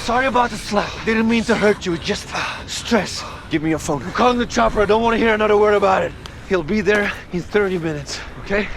Sorry about the slap. Didn't mean to hurt you. Just stress. Give me your phone. I'm calling the chopper. I don't want to hear another word about it. He'll be there in 30 minutes, okay?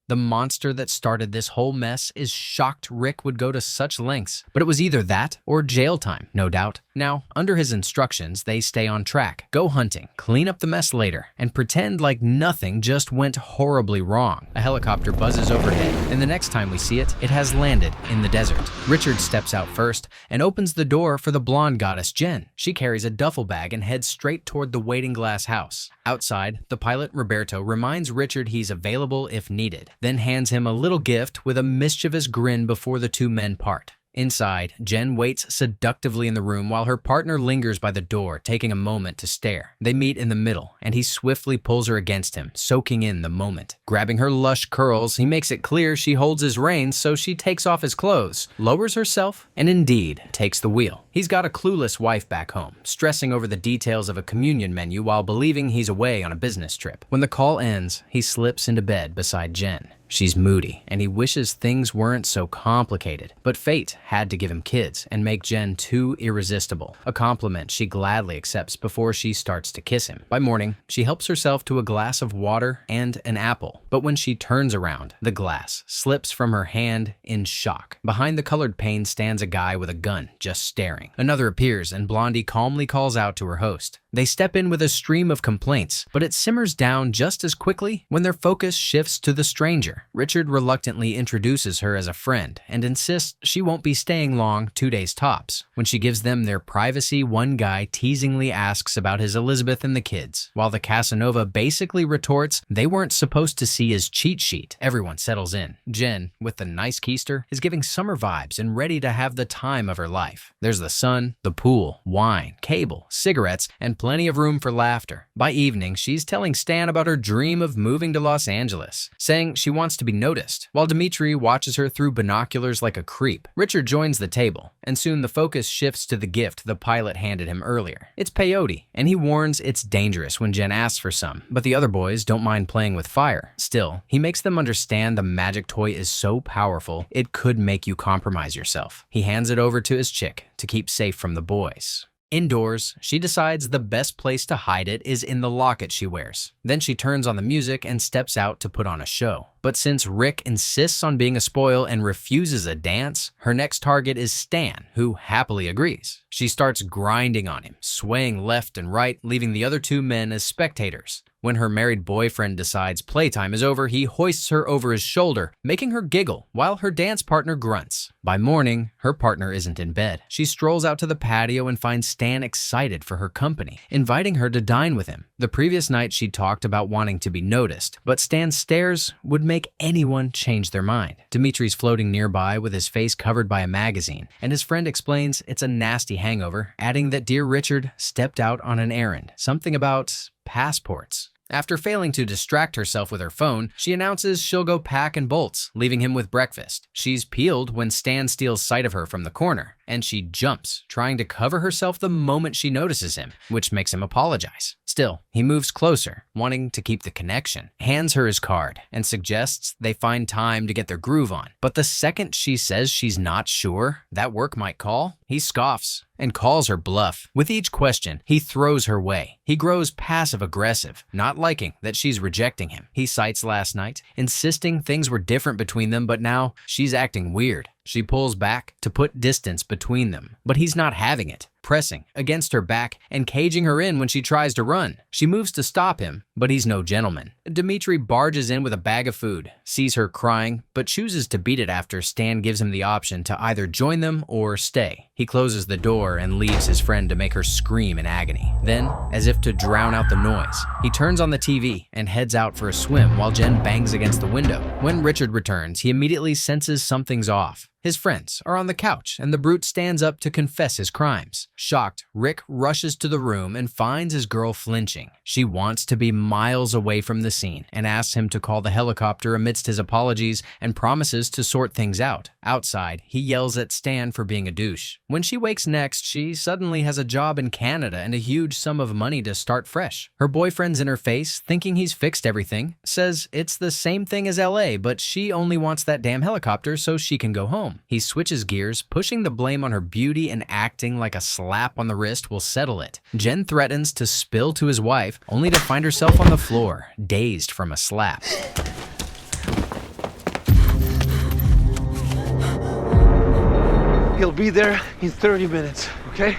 The monster that started this whole mess is shocked Rick would go to such lengths, but it was either that or jail time, no doubt. Now, under his instructions, they stay on track, go hunting, clean up the mess later, and pretend like nothing just went horribly wrong. A helicopter buzzes overhead, and the next time we see it, it has landed in the desert. Richard steps out first and opens the door for the blonde goddess Jen. She carries a duffel bag and heads straight toward the waiting glass house. Outside, the pilot Roberto reminds Richard he's available if needed, then hands him a little gift with a mischievous grin before the two men part. Inside, Jen waits seductively in the room while her partner lingers by the door, taking a moment to stare. They meet in the middle, and he swiftly pulls her against him, soaking in the moment. Grabbing her lush curls, he makes it clear she holds his reins, so she takes off his clothes, lowers herself, and indeed takes the wheel. He's got a clueless wife back home, stressing over the details of a communion menu while believing he's away on a business trip. When the call ends, he slips into bed beside Jen. She's moody, and he wishes things weren't so complicated. But fate had to give him kids and make Jen too irresistible, a compliment she gladly accepts before she starts to kiss him. By morning, she helps herself to a glass of water and an apple. But when she turns around, the glass slips from her hand in shock. Behind the colored pane stands a guy with a gun, just staring. Another appears, and Blondie calmly calls out to her host. They step in with a stream of complaints, but it simmers down just as quickly when their focus shifts to the stranger. Richard reluctantly introduces her as a friend and insists she won't be staying long, 2 days tops. When she gives them their privacy, one guy teasingly asks about his Elizabeth and the kids, while the Casanova basically retorts they weren't supposed to see his cheat sheet. Everyone settles in. Jen, with the nice keister, is giving summer vibes and ready to have the time of her life. There's the sun, the pool, wine, cable, cigarettes, and plenty of room for laughter. By evening, she's telling Stan about her dream of moving to Los Angeles, saying she wants to be noticed, while Dimitri watches her through binoculars like a creep. Richard joins the table, and soon the focus shifts to the gift the pilot handed him earlier. It's peyote, and he warns it's dangerous when Jen asks for some, but the other boys don't mind playing with fire. Still, he makes them understand the magic toy is so powerful, it could make you compromise yourself. He hands it over to his chick to keep safe from the boys. Indoors, she decides the best place to hide it is in the locket she wears. Then she turns on the music and steps out to put on a show. But since Rick insists on being a spoil and refuses a dance, her next target is Stan, who happily agrees. She starts grinding on him, swaying left and right, leaving the other two men as spectators. When her married boyfriend decides playtime is over, he hoists her over his shoulder, making her giggle while her dance partner grunts. By morning, her partner isn't in bed. She strolls out to the patio and finds Stan excited for her company, inviting her to dine with him. The previous night, she talked about wanting to be noticed, but Stan's stares would make anyone change their mind. Dimitri's floating nearby with his face covered by a magazine, and his friend explains it's a nasty hangover, adding that dear Richard stepped out on an errand, something about passports. After failing to distract herself with her phone, she announces she'll go pack and bolts, leaving him with breakfast. She's peeled when Stan steals sight of her from the corner, and she jumps, trying to cover herself the moment she notices him, which makes him apologize. Still, he moves closer, wanting to keep the connection, hands her his card, and suggests they find time to get their groove on. But the second she says she's not sure that work might call, he scoffs and calls her bluff. With each question, he throws her way. He grows passive-aggressive, not liking that she's rejecting him. He cites last night, insisting things were different between them, but now she's acting weird. She pulls back to put distance between them, but he's not having it, pressing against her back and caging her in when she tries to run. She moves to stop him, but he's no gentleman. Dimitri barges in with a bag of food, sees her crying, but chooses to beat it after Stan gives him the option to either join them or stay. He closes the door and leaves his friend to make her scream in agony. Then, as if to drown out the noise, he turns on the TV and heads out for a swim while Jen bangs against the window. When Richard returns, he immediately senses something's off. His friends are on the couch, and the brute stands up to confess his crimes. Shocked, Rick rushes to the room and finds his girl flinching. She wants to be miles away from the scene and asks him to call the helicopter amidst his apologies and promises to sort things out. Outside, he yells at Stan for being a douche. When she wakes next, she suddenly has a job in Canada and a huge sum of money to start fresh. Her boyfriend's in her face, thinking he's fixed everything, says it's the same thing as LA, but she only wants that damn helicopter so she can go home. He switches gears, pushing the blame on her beauty and acting like a slap on the wrist will settle it. Jen threatens to spill to his wife, only to find herself on the floor, dazed from a slap. He'll be there in 30 minutes, okay?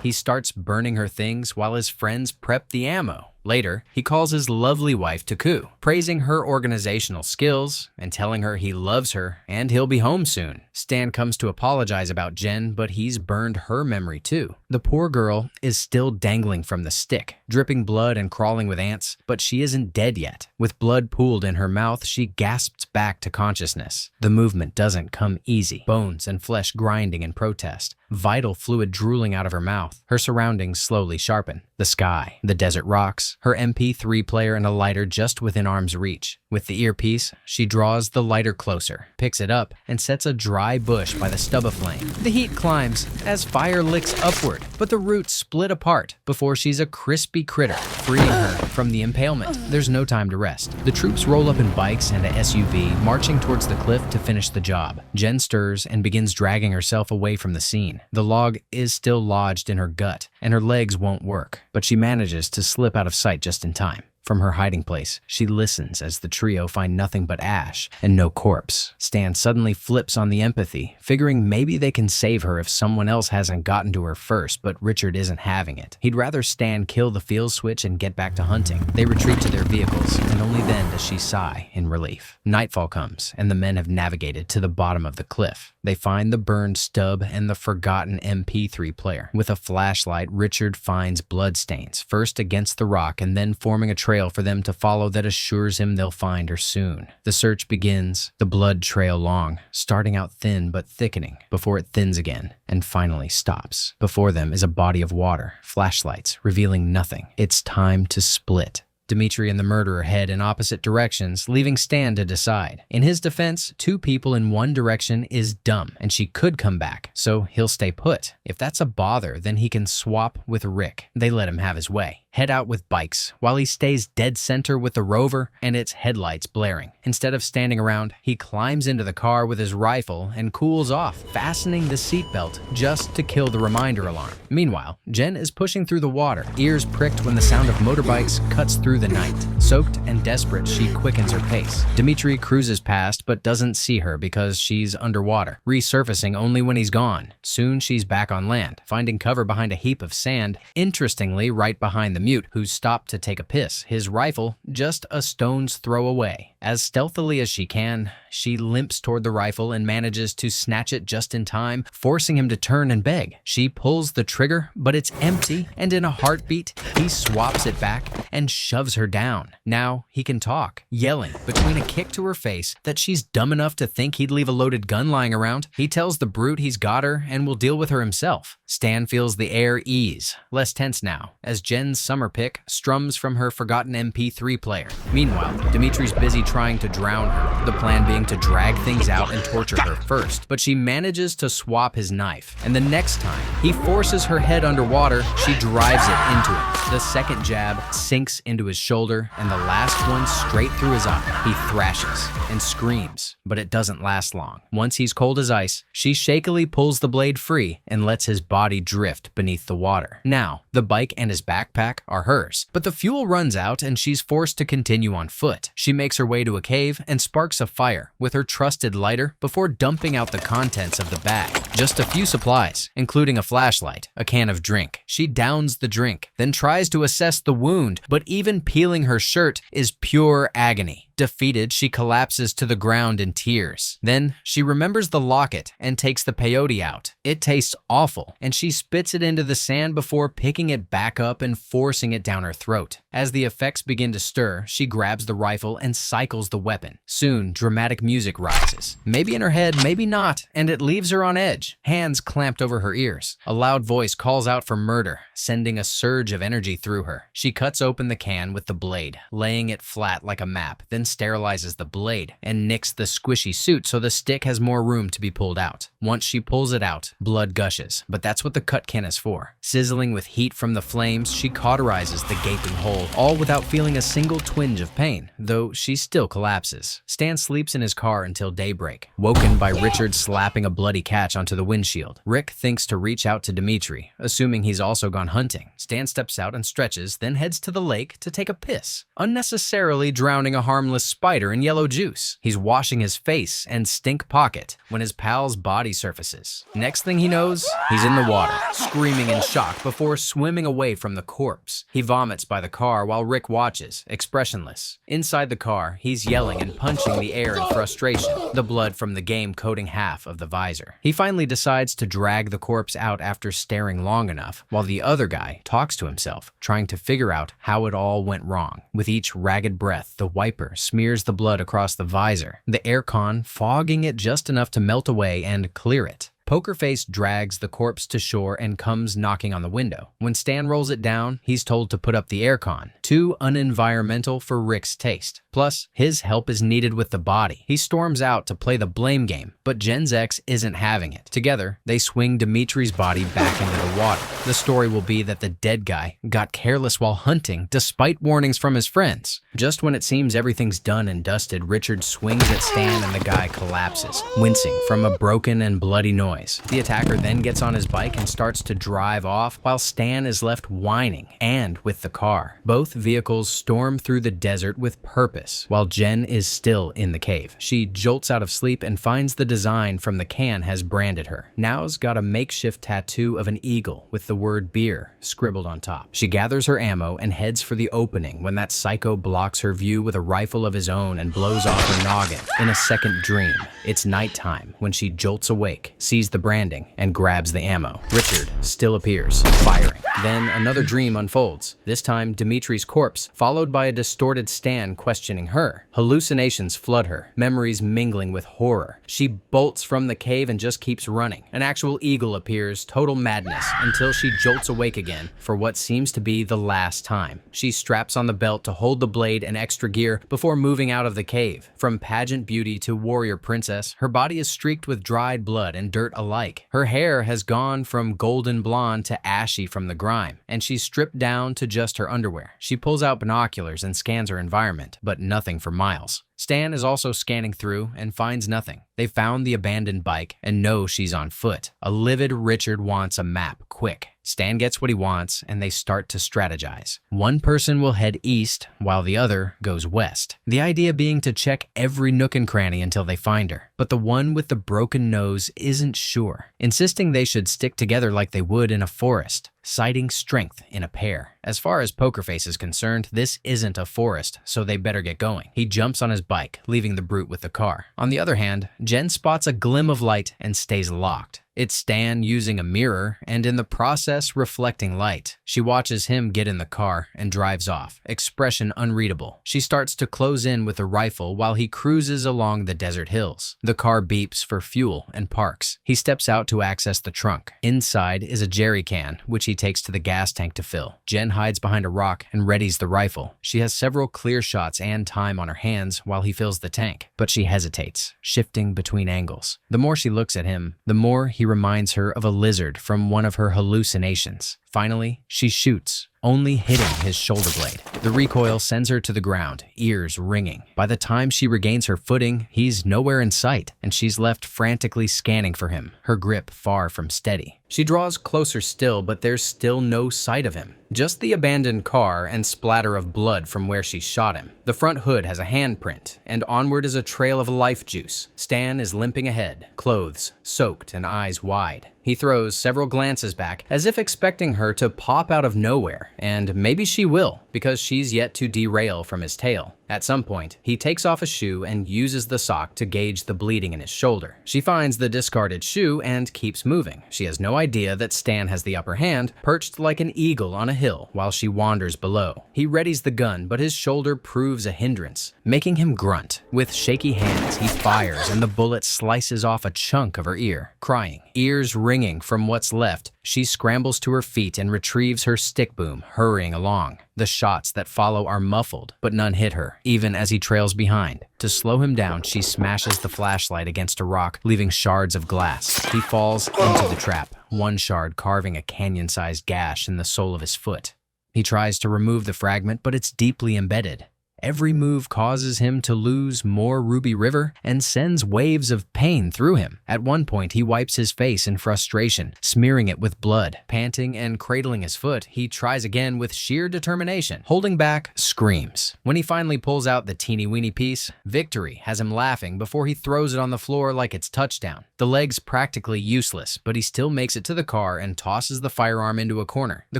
He starts burning her things while his friends prep the ammo. Later, he calls his lovely wife to coup, praising her organizational skills and telling her he loves her and he'll be home soon. Stan comes to apologize about Jen, but he's burned her memory too. The poor girl is still dangling from the stick, dripping blood and crawling with ants, but she isn't dead yet. With blood pooled in her mouth, she gasps back to consciousness. The movement doesn't come easy, bones and flesh grinding in protest, vital fluid drooling out of her mouth. Her surroundings slowly sharpen. The sky, the desert rocks, her MP3 player and a lighter just within arm's reach. With the earpiece, she draws the lighter closer, picks it up, and sets a dry bush by the stub of flame. The heat climbs as fire licks upward, but the roots split apart before she's a crispy critter, freeing her from the impalement. There's no time to rest. The troops roll up in bikes and a SUV, marching towards the cliff to finish the job. Jen stirs and begins dragging herself away from the scene. The log is still lodged in her gut, and her legs won't work, but she manages to slip out of sight just in time. From her hiding place, she listens as the trio find nothing but ash and no corpse. Stan suddenly flips on the empathy, figuring maybe they can save her if someone else hasn't gotten to her first, but Richard isn't having it. He'd rather Stan kill the field switch and get back to hunting. They retreat to their vehicles, and only then does she sigh in relief. Nightfall comes, and the men have navigated to the bottom of the cliff. They find the burned stub and the forgotten MP3 player. With a flashlight, Richard finds bloodstains, first against the rock and then forming a trail for them to follow that assures him they'll find her soon. The search begins, the blood trail long, starting out thin but thickening, before it thins again and finally stops. Before them is a body of water, flashlights revealing nothing. It's time to split. Dimitri and the murderer head in opposite directions, leaving Stan to decide. In his defense, two people in one direction is dumb, and she could come back, so he'll stay put. If that's a bother, then he can swap with Rick. They let him have his way. Head out with bikes, while he stays dead center with the Rover and its headlights blaring. Instead of standing around, he climbs into the car with his rifle and cools off, fastening the seatbelt just to kill the reminder alarm. Meanwhile, Jen is pushing through the water, ears pricked when the sound of motorbikes cuts through the night. Soaked and desperate, she quickens her pace. Dimitri cruises past but doesn't see her because she's underwater, resurfacing only when he's gone. Soon she's back on land, finding cover behind a heap of sand, interestingly right behind the mute, who's stopped to take a piss, his rifle just a stone's throw away. As stealthily as she can, she limps toward the rifle and manages to snatch it just in time, forcing him to turn and beg. She pulls the trigger, but it's empty, and in a heartbeat, he swaps it back and shoves her down. Now he can talk, yelling between a kick to her face that she's dumb enough to think he'd leave a loaded gun lying around. He tells the brute he's got her and will deal with her himself. Stan feels the air ease, less tense now, as Jen's summer pick strums from her forgotten MP3 player. Meanwhile, Dimitri's busy trying to drown her, the plan being to drag things out and torture her first. But she manages to swap his knife, and the next time he forces her head underwater, she drives it into him. The second jab sinks into his shoulder, and the last one straight through his eye. He thrashes and screams, but it doesn't last long. Once he's cold as ice, she shakily pulls the blade free and lets his body drift beneath the water. Now, the bike and his backpack are hers, but the fuel runs out and she's forced to continue on foot. She makes her way to a cave and sparks a fire with her trusted lighter before dumping out the contents of the bag. Just a few supplies, including a flashlight, a can of drink. She downs the drink, then tries to assess the wound, but even peeling her shirt is pure agony. Defeated, she collapses to the ground in tears. Then she remembers the locket and takes the peyote out. It tastes awful, and she spits it into the sand before picking it back up and forcing it down her throat. As the effects begin to stir, she grabs the rifle and cycles the weapon. Soon, dramatic music rises. Maybe in her head, maybe not, and it leaves her on edge. edge, hands clamped over her ears. A loud voice calls out for murder, sending a surge of energy through her. She cuts open the can with the blade, laying it flat like a map, then sterilizes the blade and nicks the squishy suit so the stick has more room to be pulled out. Once she pulls it out, blood gushes, but that's what the cut can is for. Sizzling with heat from the flames, she cauterizes the gaping hole, all without feeling a single twinge of pain, though she still collapses. Stan sleeps in his car until daybreak, woken by Richard slapping a bloody catch onto the windshield. Rick thinks to reach out to Dimitri, assuming he's also gone hunting. Stan steps out and stretches, then heads to the lake to take a piss, unnecessarily drowning a harmless spider in yellow juice. He's washing his face and stink pocket when his pal's body surfaces. Next thing he knows, he's in the water, screaming in shock before swimming away from the corpse. He vomits by the car while Rick watches, expressionless. Inside the car, he's yelling and punching the air in frustration, the blood from the game coating half of the visor. He finally decides to drag the corpse out after staring long enough, while the other guy talks to himself, trying to figure out how it all went wrong. With each ragged breath, the wiper smears the blood across the visor, the aircon fogging it just enough to melt away and clear it. Pokerface drags the corpse to shore and comes knocking on the window. When Stan rolls it down, he's told to put up the aircon, too unenvironmental for Rick's taste. Plus, his help is needed with the body. He storms out to play the blame game, but Jen's ex isn't having it. Together, they swing Dimitri's body back into the water. The story will be that the dead guy got careless while hunting despite warnings from his friends. Just when it seems everything's done and dusted, Richard swings at Stan and the guy collapses, wincing from a broken and bloody noise. The attacker then gets on his bike and starts to drive off while Stan is left whining and with the car. Both vehicles storm through the desert with purpose while Jen is still in the cave. She jolts out of sleep and finds the design from the can has branded her. Now's got a makeshift tattoo of an eagle with the word beer scribbled on top. She gathers her ammo and heads for the opening when that psycho blocks her view with a rifle of his own and blows off her noggin. In a second dream, it's nighttime when she jolts awake, sees the branding, and grabs the ammo. Richard still appears, firing. Then another dream unfolds, this time Dimitri's corpse, followed by a distorted Stan questioning her. Hallucinations flood her, memories mingling with horror. She bolts from the cave and just keeps running. An actual eagle appears, total madness, until she jolts awake again for what seems to be the last time. She straps on the belt to hold the blade and extra gear before moving out of the cave. From pageant beauty to warrior princess, her body is streaked with dried blood and dirt alike. Her hair has gone from golden blonde to ashy from the grime, and she's stripped down to just her underwear. She pulls out binoculars and scans her environment, but nothing for miles. Stan is also scanning through and finds nothing. They found the abandoned bike and know she's on foot. A livid Richard wants a map, quick. Stan gets what he wants, and they start to strategize. One person will head east, while the other goes west. The idea being to check every nook and cranny until they find her. But the one with the broken nose isn't sure, insisting they should stick together like they would in a forest, citing strength in a pair. As far as Pokerface is concerned, this isn't a forest, so they better get going. He jumps on his bike, leaving the brute with the car. On the other hand, Jen spots a glim of light and stays locked. It's Stan using a mirror and in the process reflecting light. She watches him get in the car and drives off, expression unreadable. She starts to close in with a rifle while he cruises along the desert hills. The car beeps for fuel and parks. He steps out to access the trunk. Inside is a jerry can, which he takes to the gas tank to fill. Jen hides behind a rock and readies the rifle. She has several clear shots and time on her hands while he fills the tank, but she hesitates, shifting between angles. The more she looks at him, the more he reminds her of a lizard from one of her hallucinations. Finally, she shoots, only hitting his shoulder blade. The recoil sends her to the ground, ears ringing. By the time she regains her footing, he's nowhere in sight, and she's left frantically scanning for him, her grip far from steady. She draws closer still, but there's still no sight of him. Just the abandoned car and splatter of blood from where she shot him. The front hood has a handprint, and onward is a trail of life juice. Stan is limping ahead, clothes soaked and eyes wide. He throws several glances back, as if expecting her to pop out of nowhere, and maybe she will, because she's yet to derail from his tail. At some point, he takes off a shoe and uses the sock to gauge the bleeding in his shoulder. She finds the discarded shoe and keeps moving. She has no idea that Stan has the upper hand, perched like an eagle on a hill while she wanders below. He readies the gun, but his shoulder proves a hindrance, making him grunt. With shaky hands, he fires and the bullet slices off a chunk of her ear. Crying, ears ringing from what's left, she scrambles to her feet and retrieves her stick boom, hurrying along. The shots that follow are muffled, but none hit her, even as he trails behind. To slow him down, she smashes the flashlight against a rock, leaving shards of glass. He falls into the trap, one shard carving a canyon-sized gash in the sole of his foot. He tries to remove the fragment, but it's deeply embedded. Every move causes him to lose more Ruby River and sends waves of pain through him. At one point, he wipes his face in frustration, smearing it with blood. Panting and cradling his foot, he tries again with sheer determination. Holding back, screams. When he finally pulls out the teeny-weeny piece, victory has him laughing before he throws it on the floor like it's touchdown. The leg's practically useless, but he still makes it to the car and tosses the firearm into a corner. The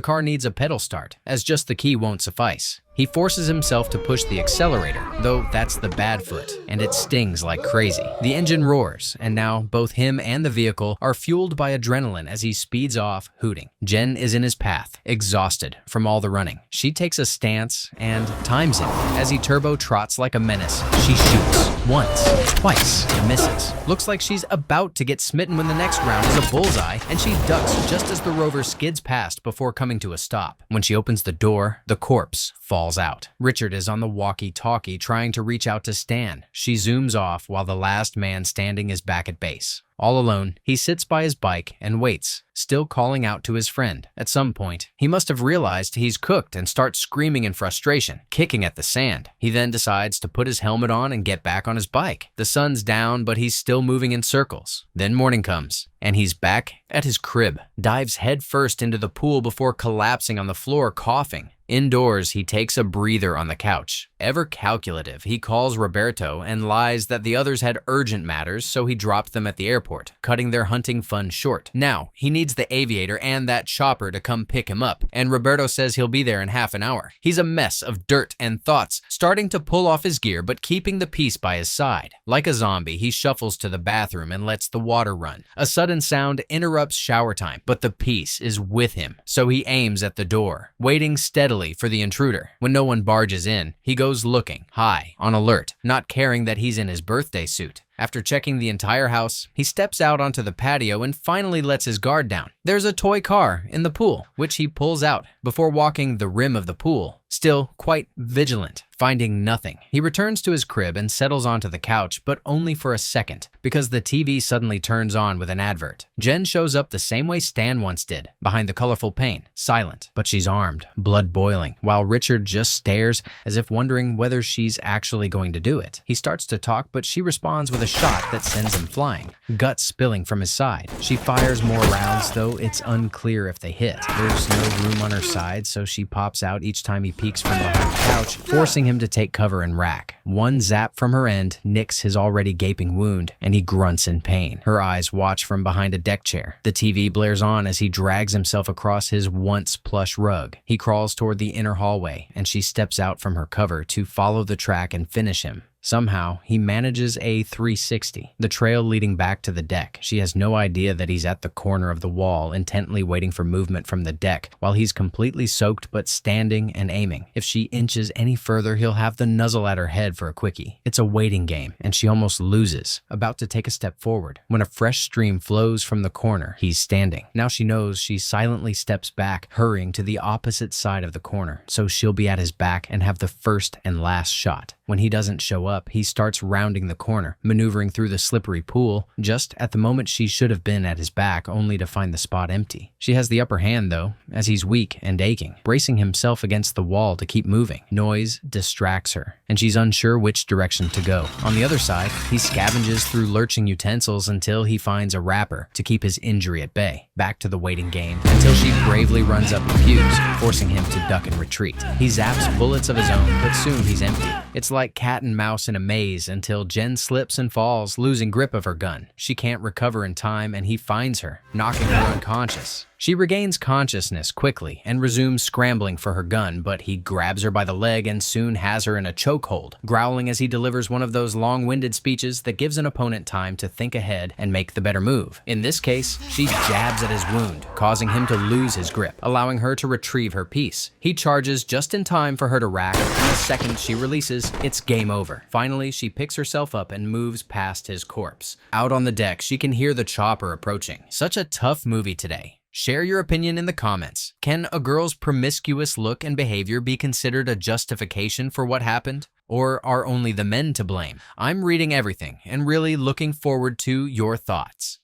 car needs a pedal start, as just the key won't suffice. He forces himself to push the accelerator, though that's the bad foot, and it stings like crazy. The engine roars, and now both him and the vehicle are fueled by adrenaline as he speeds off, hooting. Jen is in his path, exhausted from all the running. She takes a stance and times him. As he turbo trots like a menace, she shoots. Once, twice, misses. Looks like she's about to get smitten when the next round is a bullseye, and she ducks just as the Rover skids past before coming to a stop. When she opens the door, the corpse falls out. Richard is on the walkie-talkie trying to reach out to Stan. She zooms off while the last man standing is back at base. All alone, he sits by his bike and waits, still calling out to his friend. At some point, he must have realized he's cooked and starts screaming in frustration, kicking at the sand. He then decides to put his helmet on and get back on his bike. The sun's down, but he's still moving in circles. Then morning comes, and he's back at his crib, dives headfirst into the pool before collapsing on the floor, coughing. Indoors, he takes a breather on the couch. Ever calculative, he calls Roberto and lies that the others had urgent matters, so he dropped them at the airport, cutting their hunting fun short. Now, he needs the aviator and that chopper to come pick him up, and Roberto says he'll be there in half an hour. He's a mess of dirt and thoughts, starting to pull off his gear but keeping the peace by his side. Like a zombie, he shuffles to the bathroom and lets the water run. A sudden sound interrupts shower time, but the peace is with him, so he aims at the door, waiting steadily for the intruder. When no one barges in, he goes looking, high, on alert, not caring that he's in his birthday suit. After checking the entire house, he steps out onto the patio and finally lets his guard down. There's a toy car in the pool, which he pulls out before walking the rim of the pool, still quite vigilant. Finding nothing, he returns to his crib and settles onto the couch, but only for a second, because the TV suddenly turns on with an advert. Jen shows up the same way Stan once did, behind the colorful pane, silent, but she's armed, blood boiling, while Richard just stares as if wondering whether she's actually going to do it. He starts to talk, but she responds with a shot that sends him flying, guts spilling from his side. She fires more rounds, though it's unclear if they hit. There's no room on her side, so she pops out each time he peeks from behind the couch, forcing him to take cover and rack. One zap from her end nicks his already gaping wound, and he grunts in pain. Her eyes watch from behind a deck chair. The TV blares on as he drags himself across his once plush rug. He crawls toward the inner hallway, and she steps out from her cover to follow the track and finish him. Somehow, he manages a 360, the trail leading back to the deck. She has no idea that he's at the corner of the wall, intently waiting for movement from the deck, while he's completely soaked but standing and aiming. If she inches any further, he'll have the nuzzle at her head for a quickie. It's a waiting game, and she almost loses, about to take a step forward, when a fresh stream flows from the corner he's standing. Now she knows she silently steps back, hurrying to the opposite side of the corner, so she'll be at his back and have the first and last shot. When he doesn't show up, he starts rounding the corner, maneuvering through the slippery pool, just at the moment she should have been at his back, only to find the spot empty. She has the upper hand, though, as he's weak and aching, bracing himself against the wall to keep moving. Noise distracts her, and she's unsure which direction to go. On the other side, he scavenges through lurching utensils until he finds a wrapper to keep his injury at bay. Back to the waiting game, until she bravely runs up the fuse, forcing him to duck and retreat. He zaps bullets of his own, but soon he's empty. It's like like cat and mouse in a maze until Jen slips and falls, losing grip of her gun. She can't recover in time and he finds her, knocking her unconscious. She regains consciousness quickly and resumes scrambling for her gun, but he grabs her by the leg and soon has her in a chokehold, growling as he delivers one of those long-winded speeches that gives an opponent time to think ahead and make the better move. In this case, she jabs at his wound, causing him to lose his grip, allowing her to retrieve her piece. He charges just in time for her to rack, and the second she releases, it's game over. Finally, she picks herself up and moves past his corpse. Out on the deck, she can hear the chopper approaching. Such a tough movie today. Share your opinion in the comments. Can a girl's promiscuous look and behavior be considered a justification for what happened? Or are only the men to blame? I'm reading everything and really looking forward to your thoughts.